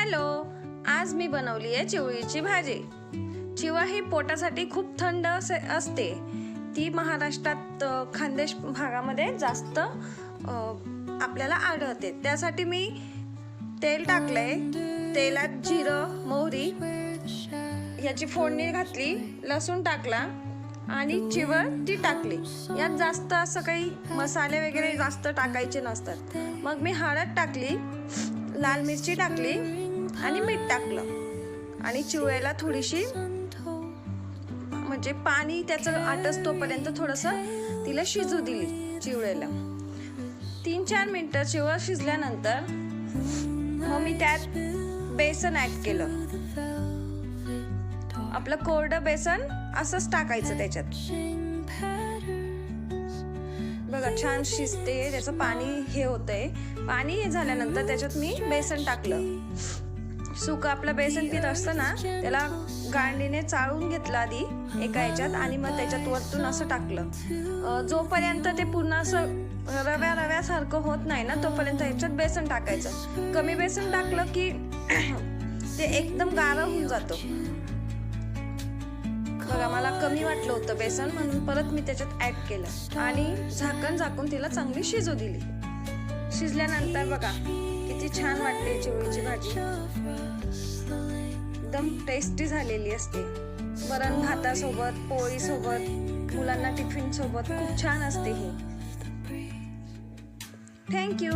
Hello, आज मी बनवली आहे चिवळीची भाजी. चिवळ ही पोटासाठी खूप थंड असते. ती महाराष्ट्रात खानदेश भागामध्ये जास्त आपल्याला आढळते. त्यासाठी मी तेल टाकलंय. तेलात जिरं, मोहरी याची फोडणी घातली, लसूण टाकला आणि चिवळ ती टाकली. यात जास्त असं काही मसाले वगैरे जास्त टाकायचे नसतात. मग मी हळद टाकली, लाल मिरची टाकली आणि मीठ टाकलं आणि चिवळ्याला थोडीशी म्हणजे पाणी त्याचं आटसतोपर्यंत थोडंसं तिला शिजू दिली. चिवळ्याला 3-4 मिनिटं चिवळ शिजल्यानंतर मग मी त्यात बेसन ऍड केलं. आपलं कोरडं बेसन असंच टाकायचं त्याच्यात. बघा छान शिजते, त्याचं पाणी हे होतंय. पाणी हे झाल्यानंतर त्याच्यात मी बेसन टाकलं. सुकं आपलं बेसन पीठ असतं ना, त्याला गांडीने चाळून घेतलं आधी एका ह्याच्यात आणि मग त्याच्यात वरतून असं टाकलं. जोपर्यंत ते पूर्ण असं रव्यासारखं होत नाही ना, तोपर्यंत ह्याच्यात बेसन टाकायचं. कमी बेसन टाकलं की ते एकदम गारं होऊन जातं. बघा मला कमी वाटलं होतं बेसन, म्हणून परत मी त्याच्यात ऍड केलं आणि झाकून तिला चांगली शिजू दिली. शिजल्यानंतर बघा किती छान वाटते चिवळीची भाजी. एकदम टेस्टी झालेली असते. वरण भातासोबत, पोळी सोबत, मुलांना टिफिन सोबत खूप छान असते ही. थँक्यू.